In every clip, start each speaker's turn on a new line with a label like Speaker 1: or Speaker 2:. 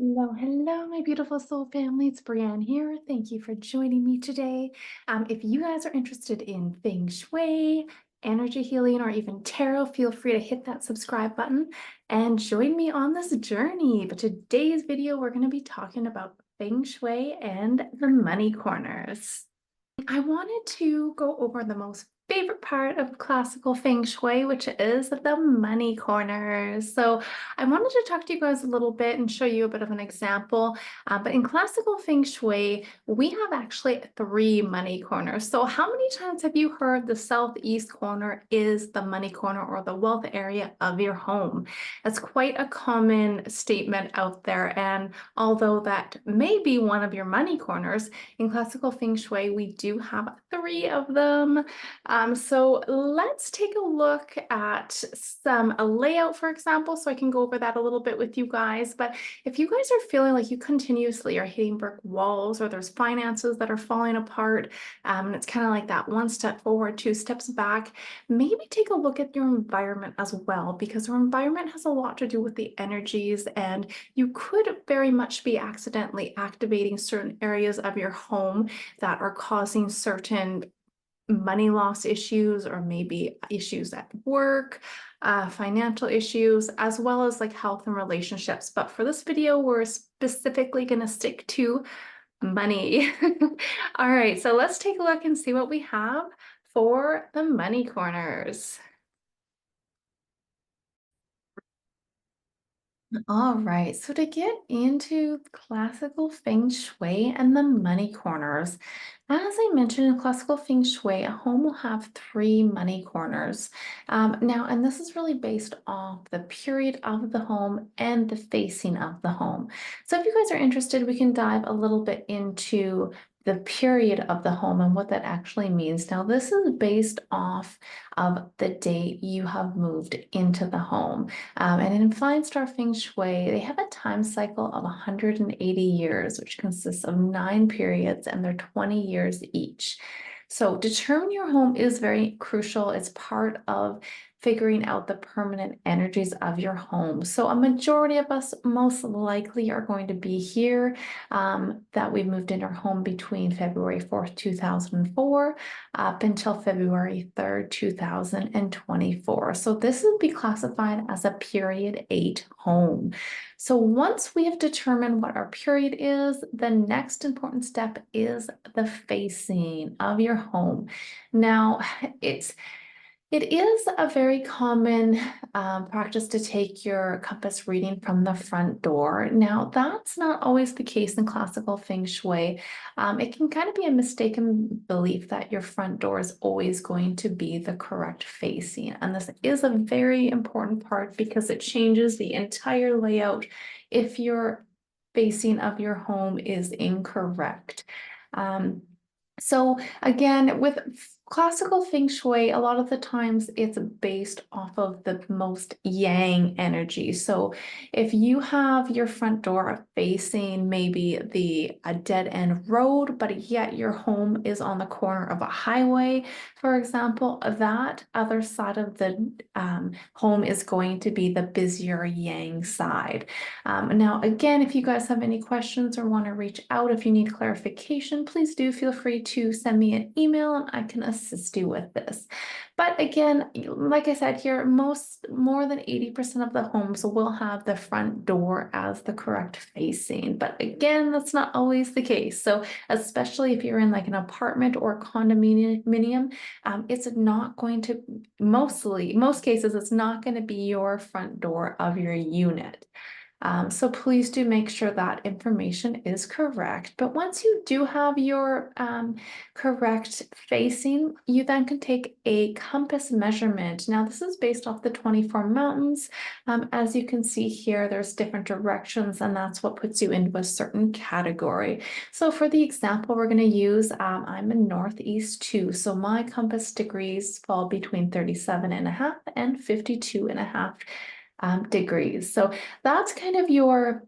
Speaker 1: Hello, hello, my beautiful soul family. It's Breanne here. Thank you for joining me today. If you guys are interested in Feng Shui, energy healing, or even tarot, feel free to hit that subscribe button and join me on this journey. But today's video, we're going to be talking about Feng Shui and the money corners. I wanted to go over the most favorite part of classical feng shui, which is the money corners. So I wanted to talk to you guys a little bit and show you a bit of an example. But in classical feng shui, we have actually 3 money corners. So how many times have you heard the southeast corner is the money corner or the wealth area of your home? That's quite a common statement out there. And although that may be one of your money corners, in classical feng shui, we do have 3 of them. So let's take a look at a layout, for example, so I can go over that a little bit with you guys. But if you guys are feeling like you continuously are hitting brick walls or there's finances that are falling apart, and it's kind of like that 1 step forward, 2 steps back, maybe take a look at your environment as well, because your environment has a lot to do with the energies, and you could very much be accidentally activating certain areas of your home that are causing certain money loss issues, or maybe issues at work, financial issues, as well as like health and relationships. But for this video, we're specifically going to stick to money. All right, so let's take a look and see what we have for the money corners. All right, so to get into classical feng shui and the money corners, as I mentioned in classical feng shui, a home will have 3 money corners. Now, and this is really based off the period of the home and the facing of the home. So if you guys are interested, we can dive a little bit into the period of the home and what that actually means. Now, this is based off of the date you have moved into the home. And in Flying Star Feng Shui, they have a time cycle of 180 years, which consists of 9 periods, and they're 20 years each. So determining your home is very crucial. It's part of figuring out the permanent energies of your home. So a majority of us most likely are going to be here, that we moved in our home between February 4th, 2004 up until February 3rd, 2024. So this would be classified as a period 8 home. So once we have determined what our period is, the next important step is the facing of your home. Now, it is a very common practice to take your compass reading from the front door. Now, that's not always the case in classical feng shui. It can kind of be a mistaken belief that your front door is always going to be the correct facing. And this is a very important part because it changes the entire layout if your facing of your home is incorrect. So again, with classical feng shui, a lot of the times it's based off of the most yang energy. So if you have your front door facing maybe a dead end road, but yet your home is on the corner of a highway, for example, that other side of the home is going to be the busier yang side. Now, again, if you guys have any questions or want to reach out, if you need clarification, please do feel free to send me an email and I can assist you with this. But again, like I said here, more than 80% of the homes will have the front door as the correct facing. But again, that's not always the case. So especially if you're in like an apartment or condominium, it's not going to, most cases, it's not going to be your front door of your unit. So please do make sure that information is correct. But once you do have your correct facing, you then can take a compass measurement. Now, this is based off the 24 mountains. As you can see here, there's different directions, and that's what puts you into a certain category. So for the example we're going to use, I'm in Northeast 2, so my compass degrees fall between 37.5 and 52.5 degrees. So that's kind of your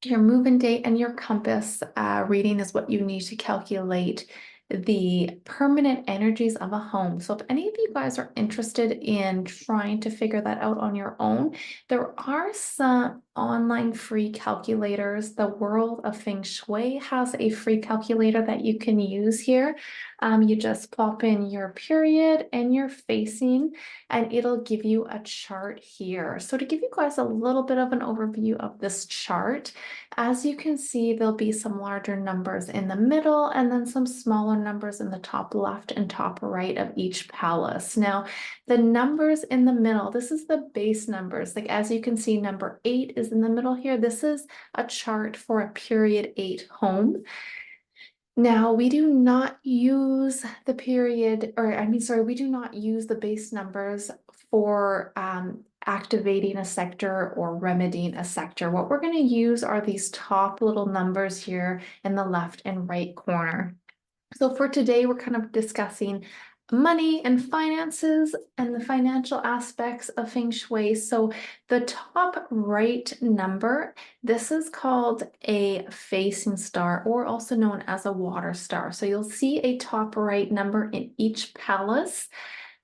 Speaker 1: move-in date, and your compass reading is what you need to calculate the permanent energies of a home. So if any of you guys are interested in trying to figure that out on your own, there are some online free calculators. The World of Feng Shui has a free calculator that you can use here. You just pop in your period and your facing, and it'll give you a chart here. So to give you guys a little bit of an overview of this chart, as you can see, there'll be some larger numbers in the middle and then some smaller numbers in the top left and top right of each palace. Now, the numbers in the middle, this is the base numbers. Like as you can see, number 8 is in the middle here. This is a chart for a period 8 home. Now, we do not use the period, or I mean, sorry, we do not use the base numbers for activating a sector or remedying a sector. What we're going to use are these top little numbers here in the left and right corner. So for today, we're kind of discussing money and finances and the financial aspects of Feng Shui. So the top right number, this is called a facing star, or also known as a water star. So you'll see a top right number in each palace.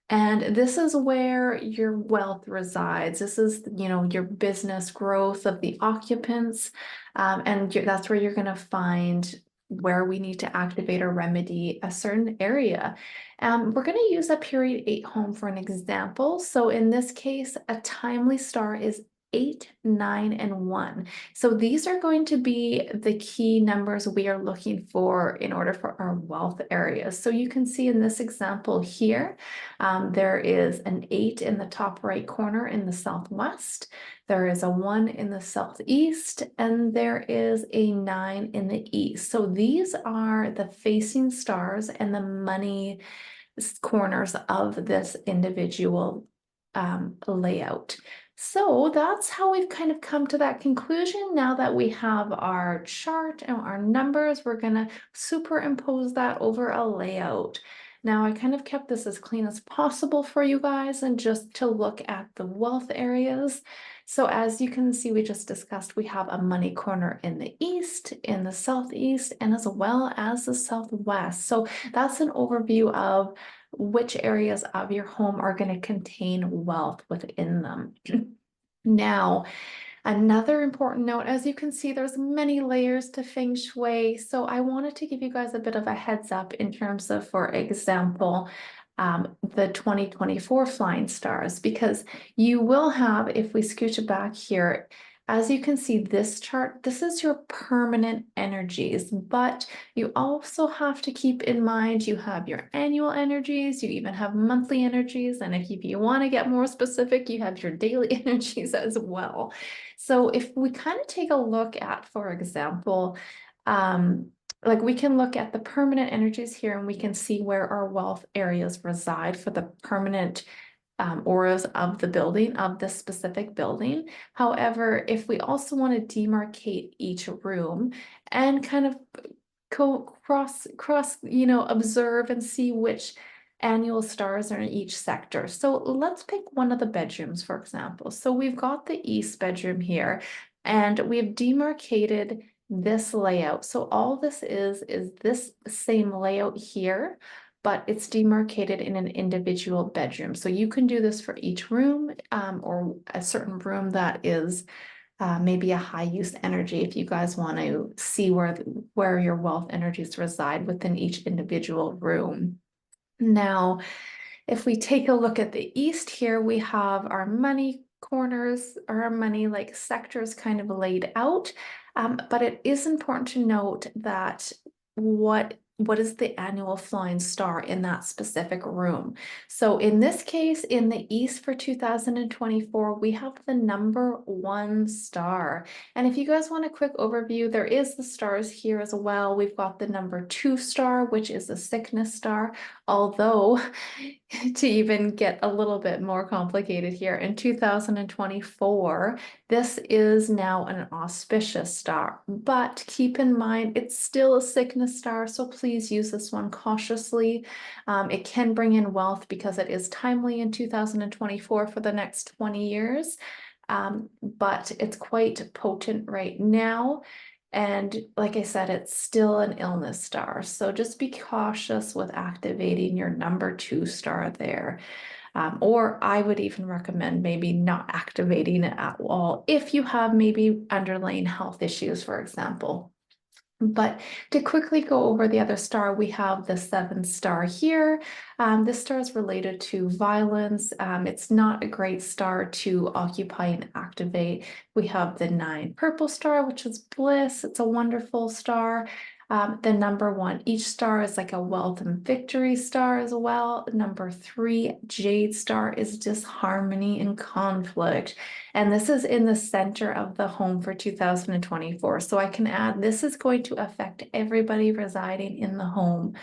Speaker 1: And this is where your wealth resides. This is, your business growth of the occupants. And that's where you're going to find where we need to activate or remedy a certain area. We're going to use a period 8 home for an example. So in this case, a timely star is 8, 9, and 1. So these are going to be the key numbers we are looking for in order for our wealth areas. So you can see in this example here, there is an 8 in the top right corner in the southwest. There is a 1 in the southeast, and there is a 9 in the east. So these are the facing stars and the money corners of this individual layout. So that's how we've kind of come to that conclusion. Now that we have our chart and our numbers, we're going to superimpose that over a layout. Now, I kind of kept this as clean as possible for you guys and just to look at the wealth areas. So as you can see, we just discussed, we have a money corner in the east, in the southeast, and as well as the southwest. So that's an overview of which areas of your home are going to contain wealth within them. Now, another important note, as you can see, there's many layers to Feng Shui. So I wanted to give you guys a bit of a heads up in terms of, for example, the 2024 Flying Stars, because you will have, if we scooch back here, as you can see, this chart, this is your permanent energies, but you also have to keep in mind you have your annual energies, you even have monthly energies, and if you want to get more specific, you have your daily energies as well. So if we kind of take a look at, for example, like we can look at the permanent energies here and we can see where our wealth areas reside for the permanent auras of the building, of this specific building. However, if we also want to demarcate each room and kind of cross, observe and see which annual stars are in each sector. So let's pick one of the bedrooms, for example. So we've got the east bedroom here, and we've demarcated this layout. So all this is this same layout here, but it's demarcated in an individual bedroom. So you can do this for each room, or a certain room that is maybe a high use energy, if you guys want to see where your wealth energies reside within each individual room. Now, if we take a look at the east here, we have our money corners, or our money like sectors kind of laid out. But it is important to note that what is the annual flying star in that specific room. So in this case, in the east for 2024, we have the number 1 star. And if you guys want a quick overview, there is the stars here as well. We've got the number 2 star, which is a sickness star. Although, to even get a little bit more complicated here, in 2024, this is now an auspicious star, but keep in mind it's still a sickness star, so please use this one cautiously. It can bring in wealth because it is timely in 2024 for the next 20 years, but it's quite potent right now. And like I said, it's still an illness star. So just be cautious with activating your number 2 star there. Or I would even recommend maybe not activating it at all if you have maybe underlying health issues, for example. But to quickly go over the other star, we have the 7th star here. This star is related to violence. It's not a great star to occupy and activate. We have the 9 purple star, which is bliss. It's a wonderful star. The number 1, each star is like a wealth and victory star as well. Number 3, jade star, is disharmony and conflict. And this is in the center of the home for 2024. So I can add, this is going to affect everybody residing in the home.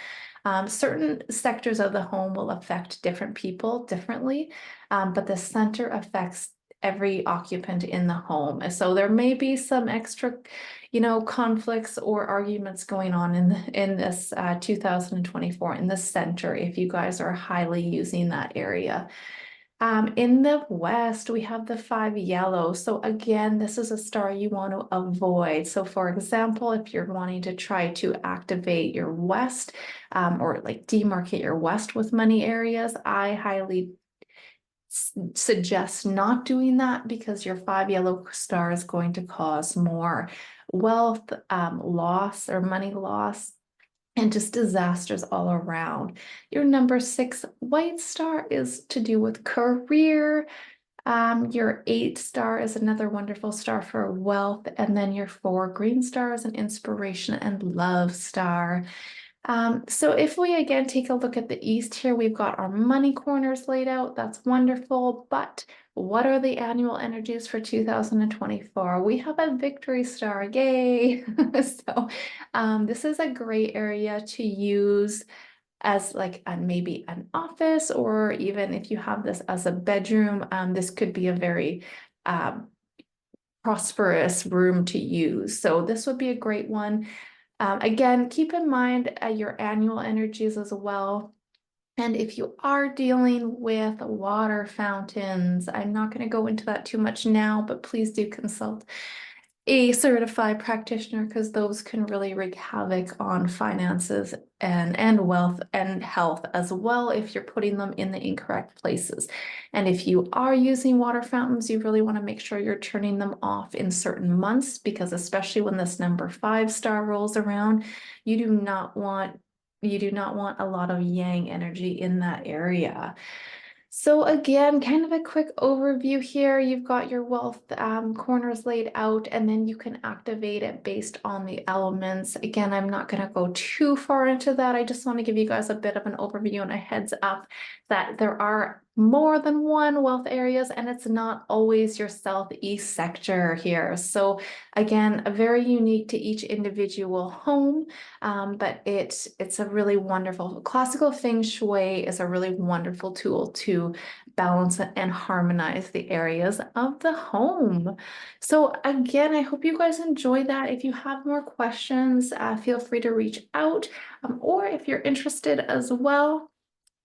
Speaker 1: Certain sectors of the home will affect different people differently, but the center affects every occupant in the home. So there may be some extra, conflicts or arguments going on in this 2024 in the center if you guys are highly using that area. In the west, we have the 5 yellow. So again, this is a star you want to avoid. So for example, if you're wanting to try to activate your west, or like demarcate your west with money areas, I highly suggest not doing that because your 5 yellow star is going to cause more wealth loss or money loss and just disasters all around. Your number 6 white star is to do with career. Your 8 star is another wonderful star for wealth. And then your 4 green star is an inspiration and love star. So if we again take a look at the east here, we've got our money corners laid out. That's wonderful. But what are the annual energies for 2024? We have a victory star. Yay! So this is a great area to use as like maybe an office, or even if you have this as a bedroom, this could be a very prosperous room to use. So this would be a great one. Again, keep in mind your annual energies as well. And if you are dealing with water fountains, I'm not going to go into that too much now, but please do consult a certified practitioner because those can really wreak havoc on finances and wealth and health as well if you're putting them in the incorrect places. And if you are using water fountains, you really want to make sure you're turning them off in certain months, because especially when this number 5 star rolls around, you do not want a lot of yang energy in that area. So again, kind of a quick overview here. You've got your wealth corners laid out, and then you can activate it based on the elements. Again, I'm not going to go too far into that. I just want to give you guys a bit of an overview and a heads up that there are more than one wealth areas, and it's not always your southeast sector here. So again, very unique to each individual home, but it's a really wonderful, classical feng shui is a really wonderful tool to balance and harmonize the areas of the home. So again, I hope you guys enjoyed that. If you have more questions, feel free to reach out, or if you're interested as well,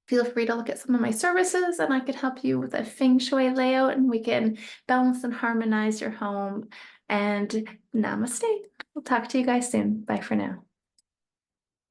Speaker 1: feel free to look at some of my services and I could help you with a feng shui layout and we can balance and harmonize your home. And namaste. We'll talk to you guys soon. Bye for now.